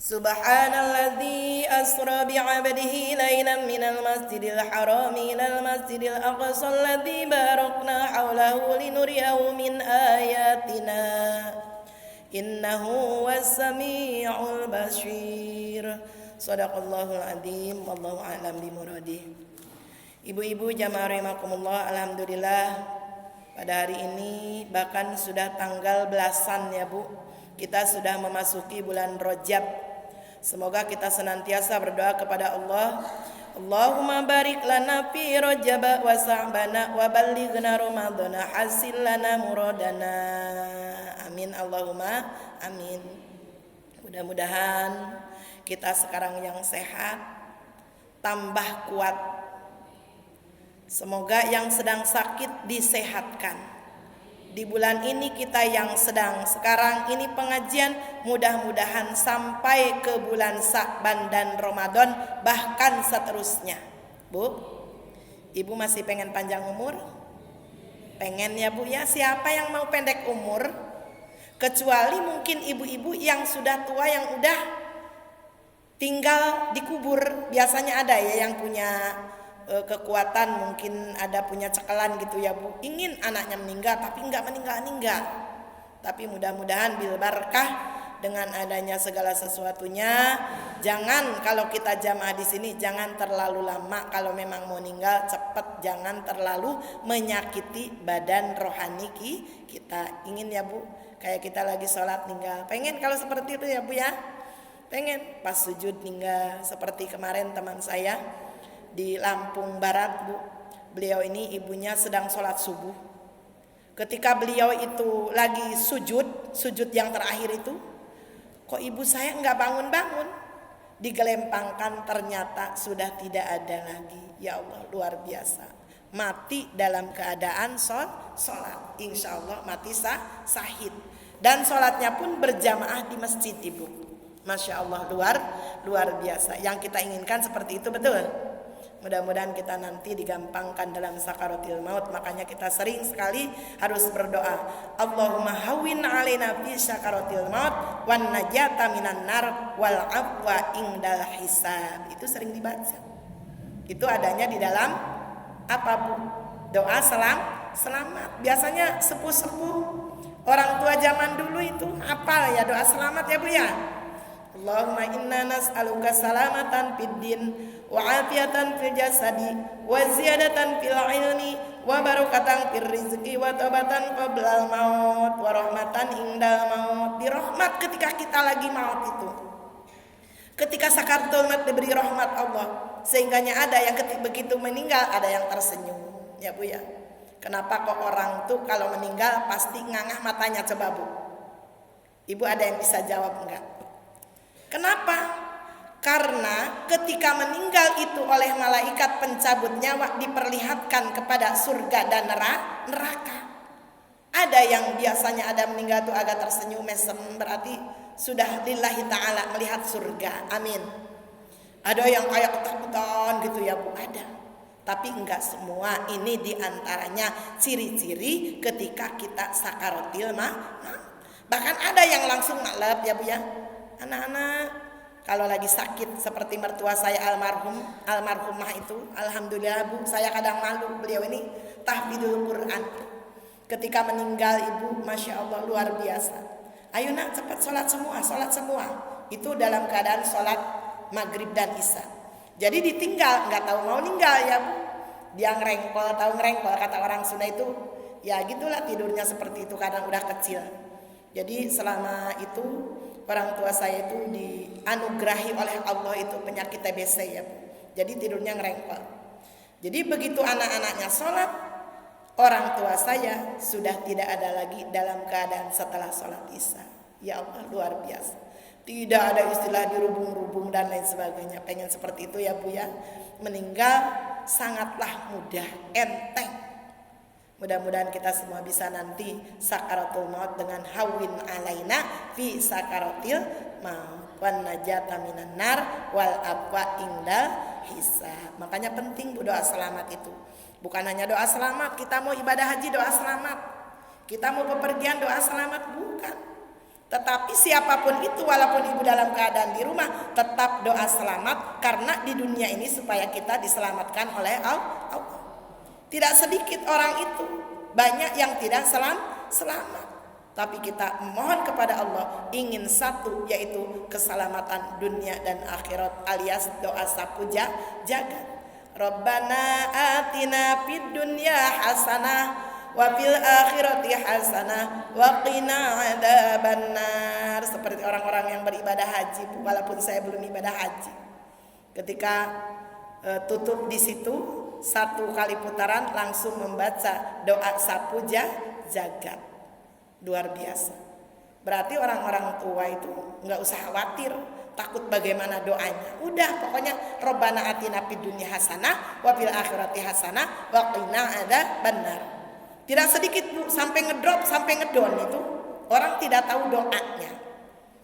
Subhanalladzi asra bi'abdihi laylan minal masjidil haram ilal masjidil aqsa alladzi barakna hawlahu linuriyahu min ayatina innahu was-sami'ul basir. Shadaqallahul adzim, wallahu a'lam bimuradih. Ibu-ibu jamaah rahimakumullah, alhamdulillah pada hari ini bahkan sudah tanggal belasan ya Bu, kita sudah memasuki bulan Rajab. Semoga kita senantiasa berdoa kepada Allah, Allahumma barik lana fi Rajab wa sa'bana wa ballighna Ramadhana hasil lana muradana. Amin Allahumma amin. Mudah-mudahan kita sekarang yang sehat tambah kuat. Semoga yang sedang sakit disehatkan. Di bulan ini kita yang sedang sekarang ini pengajian, mudah-mudahan sampai ke bulan Sya'ban dan Ramadan, bahkan seterusnya. Bu, Ibu masih pengen panjang umur? Pengen ya Bu ya, siapa yang mau pendek umur? Kecuali mungkin ibu-ibu yang sudah tua, yang udah tinggal dikubur. Biasanya ada ya yang punya kekuatan, mungkin ada punya cekelan gitu ya Bu, ingin anaknya meninggal tapi enggak meninggal. Tapi mudah-mudahan bil barakah dengan adanya segala sesuatunya. Jangan, kalau kita jamaah di sini jangan terlalu lama, kalau memang mau meninggal cepat, jangan terlalu menyakiti badan rohani kita. Ingin ya Bu, kayak kita lagi sholat meninggal, pengen kalau seperti itu ya Bu ya, pengen pas sujud meninggal. Seperti kemarin teman saya di Lampung Barat Bu, beliau ini ibunya sedang sholat subuh. Ketika beliau itu lagi sujud yang terakhir itu, kok ibu saya enggak bangun-bangun, digelempangkan, ternyata sudah tidak ada lagi. Ya Allah, luar biasa, mati dalam keadaan sholat. Insya Allah mati sahid, dan sholatnya pun berjamaah di masjid Ibu. Masya Allah, luar biasa. Yang kita inginkan seperti itu, betul. Mudah-mudahan kita nanti digampangkan dalam sakaratil maut. Makanya kita sering sekali harus berdoa, Allahumma hawwin alaina fi sakaratil maut wan najata minan nar wal afwa indal hisab. Itu sering dibaca. Itu adanya di dalam apa Bu? Doa selamat. Biasanya sepuh-sepuh orang tua zaman dulu itu hafal ya doa selamat ya Bu ya. Allahumma inna nas'aluka salamatan fid din wa afiatan fil jasadi wa ziyadatan fil ilmi wa barakatan fil rizqi wa taubatan qablal maut wa rahmatan indal maut. Di rahmat ketika kita lagi maut itu, ketika sakaratul maut diberi rahmat Allah, sehingganya ada yang begitu meninggal ada yang tersenyum ya Bu ya. Kenapa kok orang tuh kalau meninggal pasti ngangah matanya, coba Bu? Ibu ada yang bisa jawab enggak? Kenapa? Karena ketika meninggal itu oleh malaikat pencabut nyawa diperlihatkan kepada surga dan neraka. Ada yang biasanya ada meninggal itu agak tersenyum mesem, berarti sudah lillahi ta'ala melihat surga. Amin. Ada yang kayak ketakutan gitu ya Bu, ada. Tapi enggak semua. Ini diantaranya ciri-ciri ketika kita sakaratil maut. Bahkan ada yang langsung maklab ya Bu ya. Anak-anak kalau lagi sakit seperti mertua saya almarhumah itu, alhamdulillah Bu, saya kadang malu, beliau ini tahfidul Quran. Ketika meninggal Ibu, Masya Allah luar biasa. Ayo nak cepat sholat semua. Itu dalam keadaan sholat maghrib dan isya. Jadi ditinggal, nggak tahu mau meninggal ya Bu. Dia ngerengkol, kata orang Sunda itu. Ya gitulah tidurnya seperti itu, kadang udah kecil. Jadi selama itu orang tua saya itu dianugerahi oleh Allah itu penyakit TBC ya Bu. Jadi tidurnya ngerengkol. Jadi begitu anak-anaknya sholat, orang tua saya sudah tidak ada lagi dalam keadaan setelah sholat isya. Ya Allah, luar biasa. Tidak ada istilah dirubung-rubung dan lain sebagainya. Pengen seperti itu ya Bu ya. Meninggal sangatlah mudah, enteng. Mudah-mudahan kita semua bisa nanti sakaratul maut dengan hawin alaina fi sakaratil maut wan najata minan nar wal afwa indal hisab. Makanya penting doa selamat itu. Bukan hanya doa selamat, kita mau ibadah haji doa selamat, kita mau bepergian doa selamat, bukan. Tetapi siapapun itu, walaupun ibu dalam keadaan di rumah, tetap doa selamat, karena di dunia ini supaya kita diselamatkan oleh Allah. Tidak sedikit orang itu, banyak yang tidak selamat. Tapi kita mohon kepada Allah ingin satu, yaitu keselamatan dunia dan akhirat, alias doa sapu jagat. Rabbana atina fid dunya hasanah wa fil akhirati hasanah wa qina adzabannar. Seperti orang-orang yang beribadah haji, walaupun saya belum ibadah haji. Ketika tutup di situ, 1 kali putaran langsung membaca doa sapu jagat. Luar biasa. Berarti orang-orang tua itu enggak usah khawatir, takut bagaimana doanya. Udah, pokoknya Rabbana atina fid dunya hasanah wa fil akhirati hasanah wa qina adzabannar. Tidak sedikit Bu, sampai ngedrop, sampai ngedon itu orang tidak tahu doanya.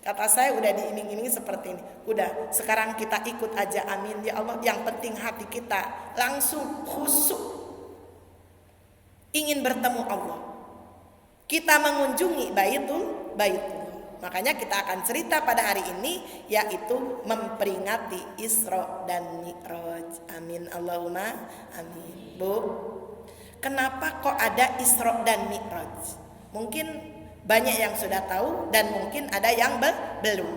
Kata saya udah diiming-imingi seperti ini. Udah, sekarang kita ikut aja, amin ya Allah. Yang penting hati kita langsung khusyuk, ingin bertemu Allah. Kita mengunjungi Baitul. Makanya kita akan cerita pada hari ini, yaitu memperingati Isra dan Mi'raj. Amin Allahumma amin. Bu, kenapa kok ada Isra dan Mi'raj? Mungkin banyak yang sudah tahu dan mungkin ada yang belum.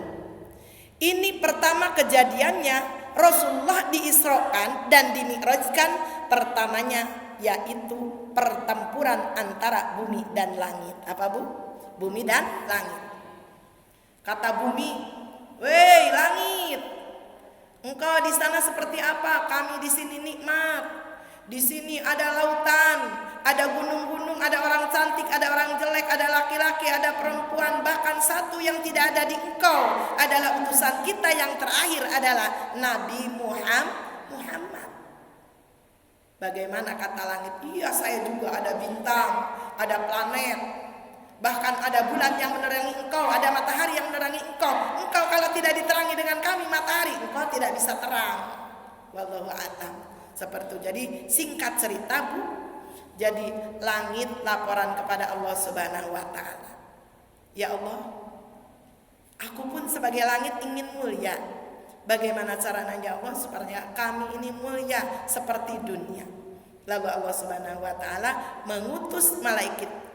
Ini pertama kejadiannya Rasulullah diisrokan dan dimi'rajkan pertamanya, yaitu pertempuran antara bumi dan langit. Apa Bu? Bumi dan langit. Kata bumi, "Wei langit, engkau di sana seperti apa? Kami di sini nikmat. Di sini ada lautan, ada gunung-gunung, ada orang cantik, ada orang jelek, ada laki-laki, ada perempuan. Bahkan satu yang tidak ada di engkau adalah utusan kita yang terakhir adalah Nabi Muhammad." Bagaimana kata langit? Iya, saya juga ada bintang, ada planet, bahkan ada bulan yang menerangi engkau, ada matahari yang menerangi engkau. Engkau kalau tidak diterangi dengan kami matahari, engkau tidak bisa terang. Wallahu a'lam. Seperti itu. Jadi singkat cerita Bu, jadi langit laporan kepada Allah Subhanahu wa taala. Ya Allah, aku pun sebagai langit ingin mulia. Bagaimana caranya ya Allah supaya kami ini mulia seperti dunia? Lalu Allah Subhanahu wa taala mengutus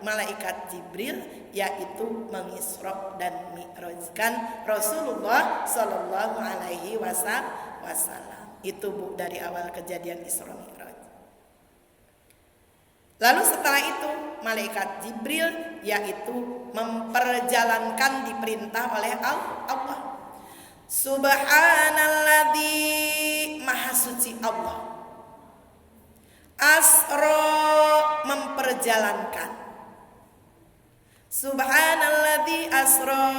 malaikat Jibril, yaitu mengisra dan mi'rajkan Rasulullah sallallahu alaihi wasallam. Itu Bu dari awal kejadian Isra Mi'raj. Lalu setelah itu malaikat Jibril yaitu memperjalankan diperintah oleh Allah. Subhanalladzi, maha suci Allah. Asra, memperjalankan. Subhanalladzi asra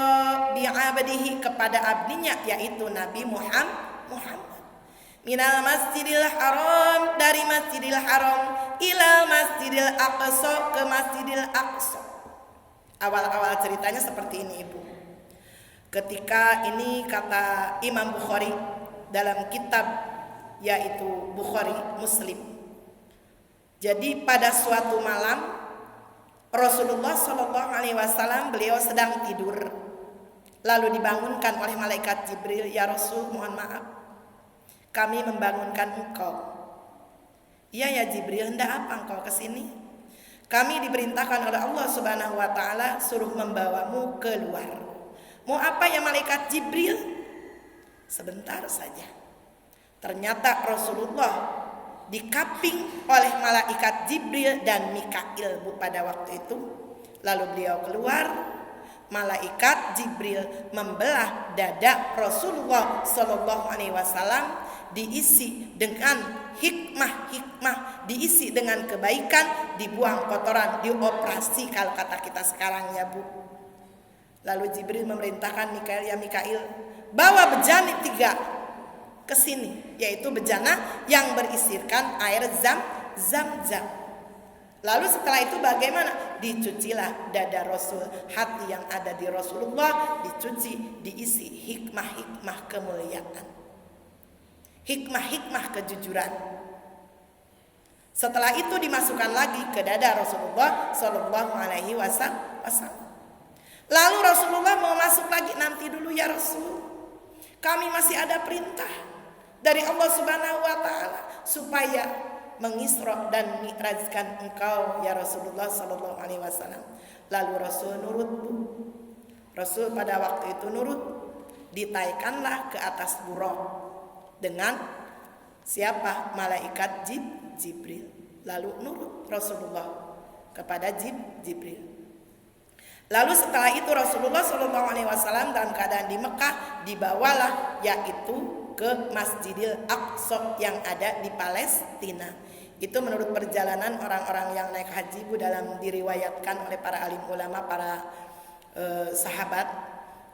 bi'abdihi, kepada abdinya yaitu Nabi Muhammad. Minal masjidil haram, dari masjidil haram, ilal masjidil aqsa, ke masjidil aqsa. Awal-awal ceritanya seperti ini Ibu. Ketika ini kata Imam Bukhari dalam kitab yaitu Bukhari Muslim. Jadi pada suatu malam Rasulullah SAW beliau sedang tidur. Lalu dibangunkan oleh malaikat Jibril, "Ya Rasul, mohon maaf, kami membangunkan engkau." "Iya ya Jibril, hendak apa engkau kesini?" "Kami diperintahkan oleh Allah Subhanahu wa taala suruh membawamu keluar." "Mau apa ya malaikat Jibril?" "Sebentar saja." Ternyata Rasulullah dikaping oleh malaikat Jibril dan Mikail Bu pada waktu itu. Lalu beliau keluar, malaikat Jibril membelah dada Rasulullah SAW, diisi dengan hikmah, diisi dengan kebaikan, dibuang kotoran, dioperasi kalau kata kita sekarang ya Bu. Lalu Jibril memerintahkan Mikail, "Ya Mikail, bawa bejana 3 ke sini," yaitu bejana yang berisikan air zam-zam. Lalu setelah itu bagaimana? Dicucilah dada Rasul, hati yang ada di Rasulullah dicuci, diisi hikmah kemuliaan, hikmah kejujuran. Setelah itu dimasukkan lagi ke dada Rasulullah sallallahu alaihi wasallam. Lalu Rasulullah mau masuk lagi, nanti dulu ya Rasul. Kami masih ada perintah dari Allah Subhanahu wa taala supaya mengisra dan mi'rajkan engkau ya Rasulullah sallallahu alaihi wasallam. Lalu Rasul nurut, Bu. Rasul pada waktu itu nurut, ditaikanlah ke atas buraq dengan siapa? Malaikat Jibril. Lalu nurut Rasulullah kepada Jibril. Lalu setelah itu Rasulullah Shallallahu Alaihi Wasallam dalam keadaan di Mekah dibawalah yaitu ke Masjidil Aqsa yang ada di Palestina. Itu menurut perjalanan orang-orang yang naik haji, Bu, dalam diriwayatkan oleh para alim ulama, para sahabat.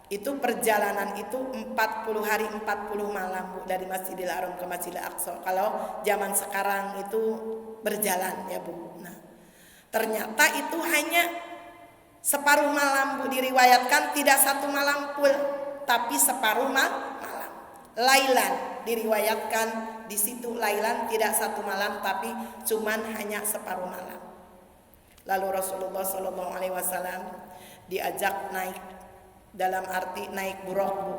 Itu perjalanan itu 40 hari 40 malam, Bu, dari Masjidil Haram ke Masjidil Aqsa. Kalau zaman sekarang itu berjalan ya, Bu. Nah, ternyata itu hanya separuh malam, Bu, diriwayatkan tidak satu malam full, tapi separuh malam. Lailan diriwayatkan di situ, lailan tidak satu malam, tapi cuman hanya separuh malam. Lalu Rasulullah Shallallahu Alaihi Wasallam diajak naik, dalam arti naik buraq, Bu.